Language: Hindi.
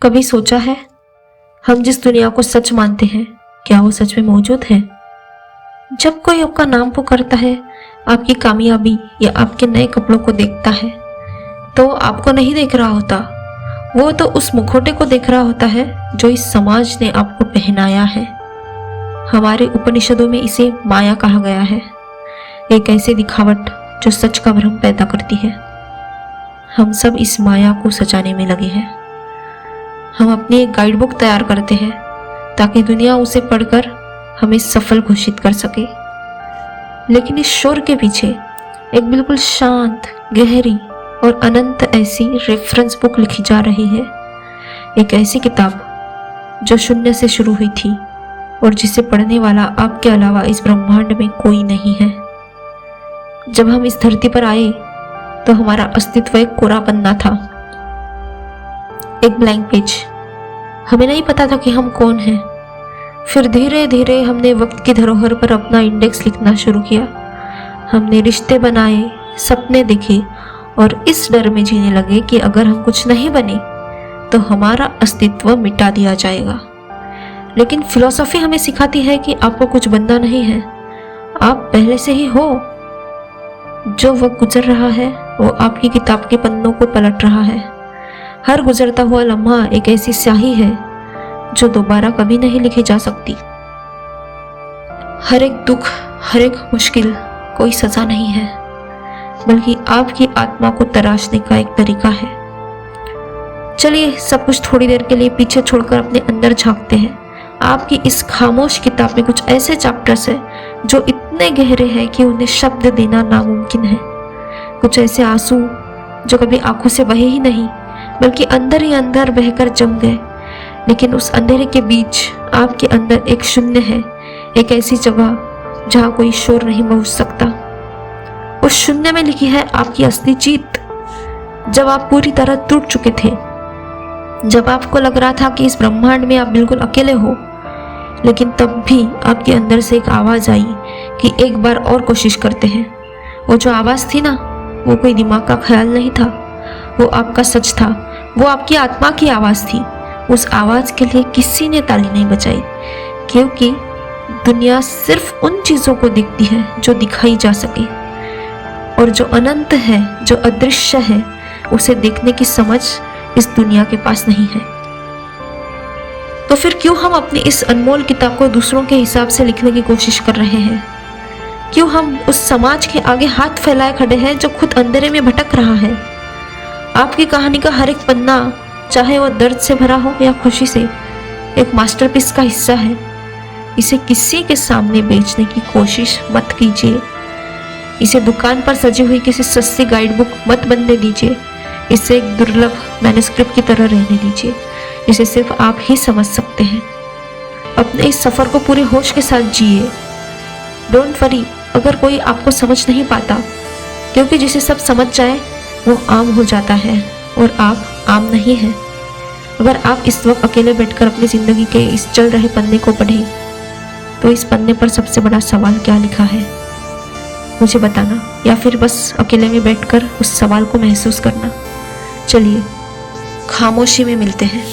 कभी सोचा है हम जिस दुनिया को सच मानते हैं क्या वो सच में मौजूद है? जब कोई आपका नाम पुकारता है, आपकी कामयाबी या आपके नए कपड़ों को देखता है, तो आपको नहीं देख रहा होता, वो तो उस मुखौटे को देख रहा होता है जो इस समाज ने आपको पहनाया है। हमारे उपनिषदों में इसे माया कहा गया है, एक ऐसी दिखावट जो सच का भ्रम पैदा करती है। हम सब इस माया को सजाने में लगे हैं। हम अपनी एक गाइड बुक तैयार करते हैं ताकि दुनिया उसे पढ़कर हमें सफल घोषित कर सके। लेकिन इस शोर के पीछे एक बिल्कुल शांत, गहरी और अनंत ऐसी रेफरेंस बुक लिखी जा रही है। एक ऐसी किताब जो शून्य से शुरू हुई थी और जिसे पढ़ने वाला आपके अलावा इस ब्रह्मांड में कोई नहीं है। जब हम इस धरती पर आए तो हमारा अस्तित्व एक कोरा पन्ना था, एक ब्लैंक पेज। हमें नहीं पता था कि हम कौन हैं। फिर धीरे धीरे हमने वक्त की धरोहर पर अपना इंडेक्स लिखना शुरू किया। हमने रिश्ते बनाए, सपने देखे और इस डर में जीने लगे कि अगर हम कुछ नहीं बने तो हमारा अस्तित्व मिटा दिया जाएगा। लेकिन फिलॉसफी हमें सिखाती है कि आपको कुछ बनना नहीं है, आप पहले से ही हो। जो वक्त गुजर रहा है वो आपकी किताब के पन्नों को पलट रहा है। हर गुजरता हुआ लम्हा एक ऐसी स्याही है जो दोबारा कभी नहीं लिखी जा सकती। हर एक दुख, हर एक मुश्किल कोई सजा नहीं है, बल्कि आपकी आत्मा को तराशने का एक तरीका है। चलिए सब कुछ थोड़ी देर के लिए पीछे छोड़कर अपने अंदर झांकते हैं। आपकी इस खामोश किताब में कुछ ऐसे चैप्टर्स हैं जो इतने गहरे हैं कि उन्हें शब्द देना नामुमकिन है। कुछ ऐसे आंसू जो कभी आंखों से बहे ही नहीं, बल्कि अंदर ही अंदर बहकर जम गए। लेकिन उस अंधेरे के बीच आपके अंदर एक शून्य है, एक ऐसी जगह जहां कोई शोर नहीं पहुंच सकता। उस शून्य में लिखी है आपकी असली जीत। जब आप पूरी तरह टूट चुके थे, जब आपको लग रहा था कि इस ब्रह्मांड में आप बिल्कुल अकेले हो, लेकिन तब भी आपके अंदर से एक आवाज आई कि एक बार और कोशिश करते हैं। वो जो आवाज थी ना, वो कोई दिमाग का ख्याल नहीं था, वो आपका सच था, वो आपकी आत्मा की आवाज थी। उस आवाज के लिए किसी ने ताली नहीं बजाई, क्योंकि दुनिया सिर्फ उन चीजों को देखती है जो दिखाई जा सके, और जो अनंत है, जो अदृश्य है, उसे देखने की समझ इस दुनिया के पास नहीं है। तो फिर क्यों हम अपनी इस अनमोल किताब को दूसरों के हिसाब से लिखने की कोशिश कर रहे हैं? क्यों हम उस समाज के आगे हाथ फैलाए खड़े हैं जो खुद अंधेरे में भटक रहा है? आपकी कहानी का हर एक पन्ना, चाहे वो दर्द से भरा हो या खुशी से, एक मास्टरपीस का हिस्सा है। इसे किसी के सामने बेचने की कोशिश मत कीजिए। इसे दुकान पर सजी हुई किसी सस्ती गाइड बुक मत बनने दीजिए। इसे एक दुर्लभ मैन्युस्क्रिप्ट की तरह रहने दीजिए, जिसे सिर्फ आप ही समझ सकते हैं। अपने इस सफर को पूरे होश के साथ जिए। डोंट वरी अगर कोई आपको समझ नहीं पाता, क्योंकि जिसे सब समझ जाए वो आम हो जाता है, और आप आम नहीं हैं। अगर आप इस वक्त अकेले बैठकर अपनी जिंदगी के इस चल रहे पन्ने को पढ़ें, तो इस पन्ने पर सबसे बड़ा सवाल क्या लिखा है मुझे बताना, या फिर बस अकेले में बैठकर उस सवाल को महसूस करना। चलिए खामोशी में मिलते हैं।